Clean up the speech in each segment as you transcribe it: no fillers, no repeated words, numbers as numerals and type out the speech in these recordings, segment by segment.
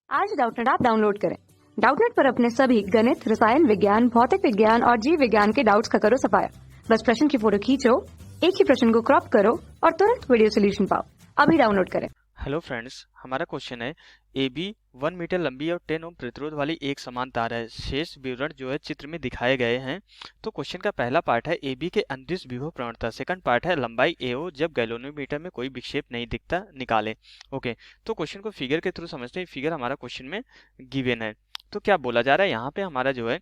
आज Doubtnut app download करें। Doubtnut पर अपने सभी गणित, रसायन विज्ञान, भौतिक विज्ञान और जीव विज्ञान के डाउट्स का करो सफाया। बस प्रश्न की फोटो खींचो, एक ही प्रश्न को क्रॉप करो और तुरंत वीडियो सोल्यूशन पाओ। अभी डाउनलोड करें। हेलो फ्रेंड्स, हमारा क्वेश्चन है ए बी 1 मीटर लंबी और 10 ओम प्रतिरोध वाली एक समान तार है। शेष विवरण जो है चित्र में दिखाए गए हैं। तो क्वेश्चन का पहला पार्ट है ए बी के अंदिश विभव प्रवणता। सेकंड पार्ट है लंबाई एओ जब गैल्वेनोमीटर में कोई विक्षेप नहीं दिखता, निकालें। ओके, तो क्वेश्चन को फिगर के थ्रू समझते हैं। फिगर हमारा क्वेश्चन में गिवन है। तो क्या बोला जा रहा है यहाँ पे, हमारा जो है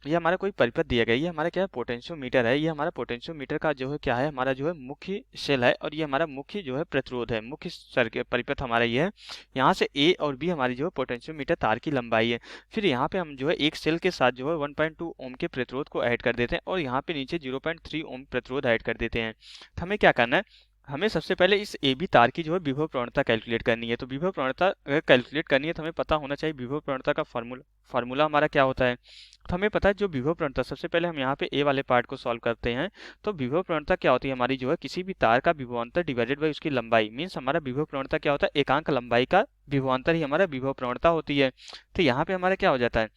ये हमारा कोई परिपथ दिया गया है। ये हमारा क्या है, पोटेंशियोमीटर है। ये हमारा पोटेंशियोमीटर का जो है क्या है, हमारा जो है मुख्य शेल है और ये हमारा मुख्य जो है प्रतिरोध है। मुख्य सर्किट परिपथ हमारा ये है। यहाँ से ए और बी हमारी जो है पोटेंशियोमीटर तार की लंबाई है। फिर यहाँ पे हम जो है एक सेल के साथ जो है 1.2 ओम के प्रतिरोध को ऐड कर देते हैं और यहाँ पे नीचे 0.3 ओम प्रतिरोध ऐड कर देते हैं। तो हमें क्या करना है, हमें सबसे पहले इस ए बी तार की जो है विभव प्रवणता कैलकुलेट करनी है। तो विभव प्रवणता अगर कैलकुलेट करनी है तो हमें पता होना चाहिए विभव प्रवणता का फार्मूला हमारा क्या होता है। तो हमें पता है जो विभव प्रवणता, सबसे पहले हम यहाँ पे ए वाले पार्ट को सॉल्व करते हैं। तो विभव प्रवणता क्या होती है हमारी, जो है किसी भी तार का विभवांतर डिवाइडेड बाई उसकी लंबाई। मीन्स हमारा विभव प्रवणता क्या होता है, एकांक लंबाई का विभवांतर ही हमारा विभव प्रवणता होती है। तो यहाँ पे हमारा क्या हो जाता है,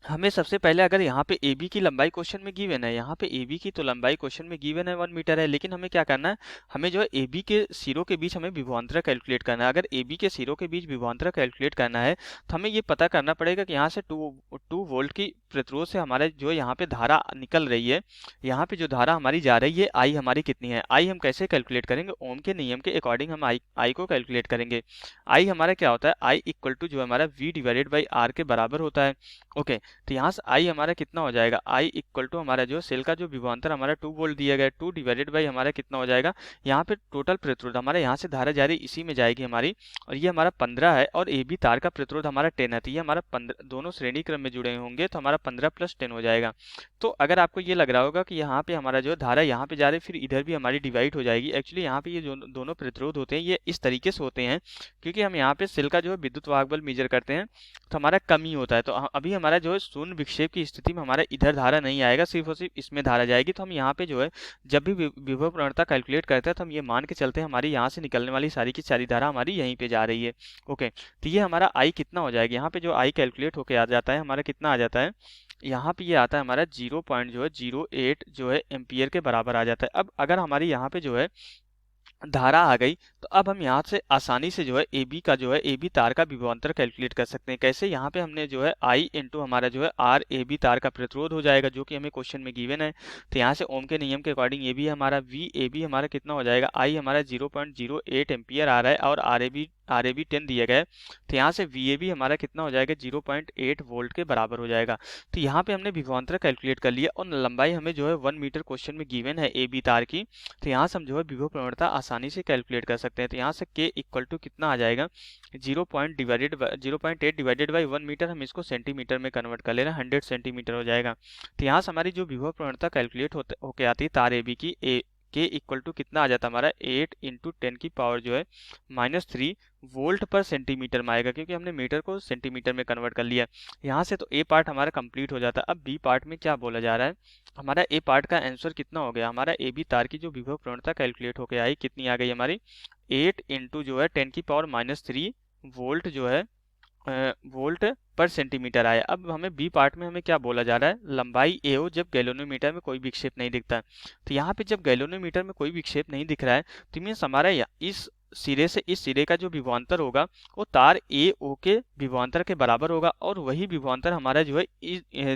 हमें सबसे पहले अगर यहाँ पे ए बी की लंबाई क्वेश्चन में गिवन है, यहाँ पे ए बी की तो लंबाई क्वेश्चन में गिवन है 1 मीटर है, लेकिन हमें क्या करना है, हमें जो है ए बी के सिरों के बीच हमें विभवांतर कैलकुलेट करना है। अगर ए बी के सिरों के बीच विभवांतर कैलकुलेट करना है तो हमें ये पता करना पड़ेगा कि यहाँ से 2 वोल्ट की प्रतिरोध से हमारे जो है यहाँ पे धारा निकल रही है। यहाँ पे जो धारा हमारी जा रही है आई हमारी कितनी है। आई हम कैसे कैलकुलेट करेंगे, ओम के नियम के अकॉर्डिंग हम आई को कैलकुलेट करेंगे। आई हमारा क्या होता है, आई इक्वल टू जो हमारा वी डिवाइडेड बाई आर के बराबर होता है। ओके, तो यहाँ से आई हमारा कितना हो जाएगा, आई इक्वल टू हमारा जो सेल का जो विभवांतर हमारा 2 वोल्ट दिया गया है, 2 डिवाइडेड बाई हमारा कितना हो जाएगा, यहाँ पे टोटल प्रतिरोध हमारा यहाँ से धारा जा रही इसी में जाएगी हमारी, और ये हमारा 15 है और ए बी तार का प्रतिरोध हमारा 10 है। तो ये हमारा 15 दोनों श्रेणी क्रम में जुड़े होंगे तो हमारा 15 + 10 हो जाएगा। तो अगर आपको ये लग रहा होगा कि यहाँ पे हमारा जो धारा यहाँ पे जा रही है फिर इधर भी हमारी डिवाइड हो जाएगी, एक्चुअली यहाँ पे ये जो दोनों प्रतिरोध होते हैं ये इस तरीके से होते हैं क्योंकि हम यहाँ पे सेल का जो है विद्युत वाहक बल मेजर करते हैं तो हमारा कम ही होता है। तो अभी हमारा जो है शून्य विक्षेप की स्थिति में हमारा इधर धारा नहीं आएगा, सिर्फ और सिर्फ इसमें धारा जाएगी। तो हम यहाँ पे जो है जब भी विभव प्रवणता कैलकुलेट करते हैं तो हम ये मान के चलते हैं हमारी यहाँ से निकलने वाली सारी की सारी धारा हमारी यहीं पे जा रही है। ओके, तो ये हमारा आई कितना हो जाएगा, यहाँ पे जो आई कैलकुलेट होके आ जाता है हमारा कितना आ जाता है, यहाँ पे ये आता है हमारा 0.08 जो है एम्पियर के बराबर आ जाता है। अब अगर हमारी यहाँ पे जो है धारा आ गई तो अब हम यहाँ से आसानी से जो है ए बी का जो है ए बी तार का विभवांतर कैलकुलेट कर सकते हैं। कैसे, यहाँ पे हमने जो है आई इंटू हमारा जो है आर ए बी तार का प्रतिरोध हो जाएगा जो कि हमें क्वेश्चन में गिवन है। तो यहाँ से ओम के नियम के अकॉर्डिंग ए बी हमारा वी ए बी हमारा कितना हो जाएगा, आई हमारा 0.08 एम्पियर आ रहा है और आर ए बी 10 दिया गया है। तो यहाँ से वी ए बी हमारा कितना हो जाएगा, 0.8 वोल्ट के बराबर हो जाएगा। तो यहाँ पे हमने विभवांतर कैलकुलेट कर लिया और लंबाई हमें जो है 1 मीटर क्वेश्चन में गिवन है ए बी तार की। तो यहाँ से हम जो है विभव प्रवणता आसानी से कैलकुलेट कर सकते हैं। तो यहाँ से k इक्वल टू कितना आ जाएगा, 0.8 डिवाइडेड बाई 1 मीटर, हम इसको सेंटीमीटर में कन्वर्ट कर ले रहे हैं, 100 सेंटीमीटर हो जाएगा। तो यहाँ से हमारी जो विभव प्रवणता कैलकुलेट होके आती है तार ए बी की, k इक्वल टू कितना आ जाता है हमारा 8 इंटू 10 की पावर जो है -3 वोल्ट पर सेंटीमीटर में आएगा क्योंकि हमने मीटर को सेंटीमीटर में कन्वर्ट कर लिया। यहाँ से तो ए पार्ट हमारा कंप्लीट हो जाता है। अब बी पार्ट में क्या बोला जा रहा है, हमारा ए पार्ट का आंसर कितना हो गया, हमारा ए बी तार की जो विभव प्रवणता कैलकुलेट होकर आई कितनी आ गई हमारी 8 इंटू जो है 10 की पावर -3 वोल्ट जो है वोल्ट पर सेंटीमीटर आया। अब हमें बी पार्ट में हमें क्या बोला जा रहा है, लंबाई एओ जब गैल्वेनोमीटर में कोई विक्षेप नहीं दिखता है। तो यहाँ पे जब गैल्वेनोमीटर में कोई विक्षेप नहीं दिख रहा है तो मीन्स हमारा इस सिरे से इस सिरे का जो विभवांतर होगा वो तार ए ओ के विभवांतर के बराबर होगा और वही विभवांतर हमारा जो है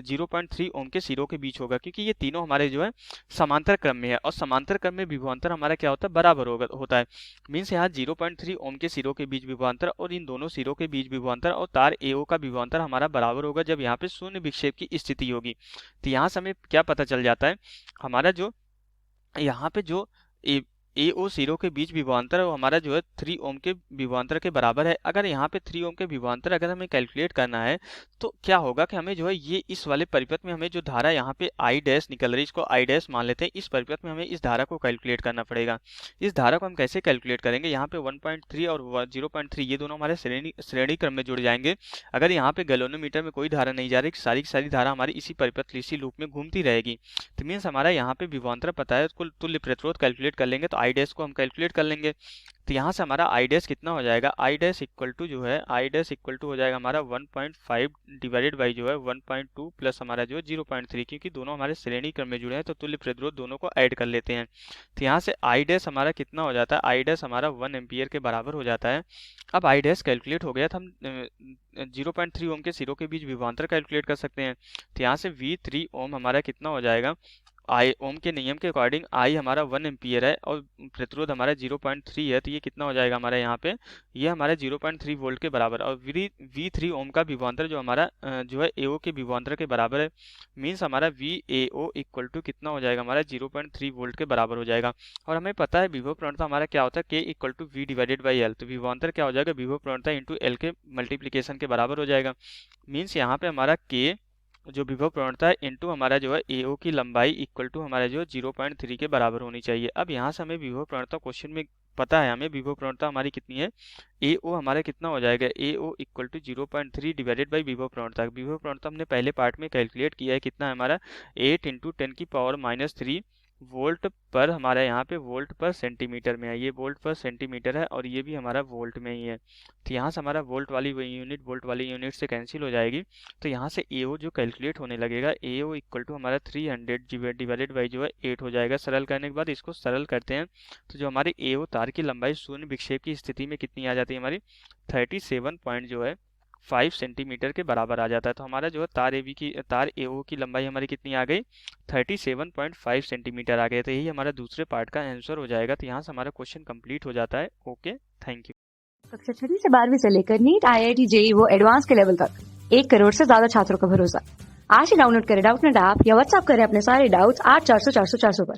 0.3 ओम के सिरों के बीच होगा क्योंकि ये तीनों हमारे जो है समांतर क्रम में है और समांतर क्रम में विभवांतर हमारा क्या होता है, बराबर होता है। मीन्स यहाँ 0.3 ओम के सिरों के बीच विभवांतर और इन दोनों सिरों के बीच विभवांतर और तार एओ का विभवांतर हमारा बराबर होगा जब यहाँ पे शून्य विक्षेप की स्थिति होगी। तो यहाँ से हमें क्या पता चल जाता है, हमारा जो यहाँ पे जो ए ओ सिरों के बीच विभवांतर वो हमारा जो है 3 ओम के विभवांतर के बराबर है। अगर यहाँ पे 3 ओम के विभवांतर अगर हमें कैलकुलेट करना है तो क्या होगा कि हमें जो है ये इस वाले परिपथ में हमें जो धारा यहाँ पे आई डैश निकल रही है इसको आई डैश मान लेते हैं, इस परिपथ में हमें इस धारा को कैलकुलेट करना पड़ेगा। इस धारा को हम कैसे कैलकुलेट करेंगे, यहाँ पे 1.3 और 0.3 ये दोनों हमारे श्रेणी क्रम में जुड़ जाएंगे। अगर यहाँ पे गैल्वेनोमीटर में कोई धारा नहीं जा रही, सारी की सारी धारा हमारी इसी परिपथ इसी लूप में घूमती रहेगी। तो मीन्स हमारा यहाँ पे विभवांतर पता है, तुल्य प्रतिरोध कैलकुलेट कर लेंगे तो आई डैश को हम कैलकुलेट कर लेंगे। तो यहाँ से हमारा आई डैश कितना हो जाएगा, आई डैश इक्वल टू जो है आई डैश इक्वल टू हो जाएगा हमारा 1.5 डिवाइडेड बाई जो है 1.2 प्लस हमारा जो है 0.3, क्योंकि दोनों हमारे श्रेणी क्रम में जुड़े हैं तो तुल्य प्रतिरोध दोनों को ऐड कर लेते हैं। तो यहाँ से आई डैश हमारा कितना हो जाता है, आई डैश हमारा 1 एम्पियर के बराबर हो जाता है। अब आई डैश कैलकुलेट हो गया तो हम 0.3 ओम के सिरों के बीच विभवांतर कैलकुलेट कर सकते हैं। तो यहाँ से V3 ओम हमारा कितना हो जाएगा, आई ओम के नियम के अकॉर्डिंग आई हमारा 1 एम्पियर है और प्रतिरोध हमारा 0.3 है, तो ये कितना हो जाएगा हमारा यहाँ पे, ये हमारे 0.3 वोल्ट के बराबर। और V3 ओम का विभवांतर जो हमारा जो है AO के विभवांतर के बराबर है, मीन्स हमारा VAO इक्वल टू कितना हो जाएगा हमारा 0.3 वोल्ट के बराबर हो जाएगा। और हमें पता है विभव प्रवणता हमारा क्या होता है, K equal to V divided by L। तो विभवांतर क्या हो जाएगा, विभव प्रवणता इंटू L के मल्टीप्लीकेशन के बराबर हो जाएगा। मीन्स यहाँ पे हमारा K जो विभव प्रवणता है इंटू हमारा जो है AO की लंबाई इक्वल टू हमारा जो है 0.3 के बराबर होनी चाहिए। अब यहाँ से हमें विभव प्रवणता क्वेश्चन में पता है, हमें विभव प्रवणता हमारी कितनी है, AO हमारा कितना हो जाएगा, AO equal to 0.3 divided by विभव प्रवणता। विभव प्रवणता हमने पहले पार्ट में कैलकुलेट किया है, कितना है हमारा 8 इंटू 10⁻³ वोल्ट पर, हमारा यहाँ पे वोल्ट पर सेंटीमीटर में है, ये वोल्ट पर सेंटीमीटर है और ये भी हमारा वोल्ट में ही है। तो यहाँ से हमारा वोल्ट वाली यूनिट वोल्ट वाली यूनिट से कैंसिल हो जाएगी। तो यहाँ से AO जो कैलकुलेट होने लगेगा, AO इक्वल टू हमारा 300 डिवाइडेड बाई जो है 8 हो जाएगा। सरल करने के बाद इसको सरल करते हैं तो जो हमारी AO तार की लंबाई शून्य विक्षेप की स्थिति में कितनी आ जाती है हमारी 37.5 सेंटीमीटर के बराबर आ जाता है। तो हमारा जो है तार AO की लंबाई हमारी कितनी आ गई, 37.5 सेंटीमीटर आ गए। तो यही हमारा दूसरे पार्ट का आंसर हो जाएगा। तो यहाँ से हमारा क्वेश्चन कंप्लीट हो जाता है। Okay, thank you. कक्षा 6 से 12वीं से लेकर नीट, IIT, JEE वो एडवांस के लेवल तक 1 करोड़ से ज्यादा छात्रों का भरोसा। आज ही डाउनलोड करें डाउटनेट ऐप या व्हाट्सएप करें अपने सारे डाउट्स 8400 400 400 पर।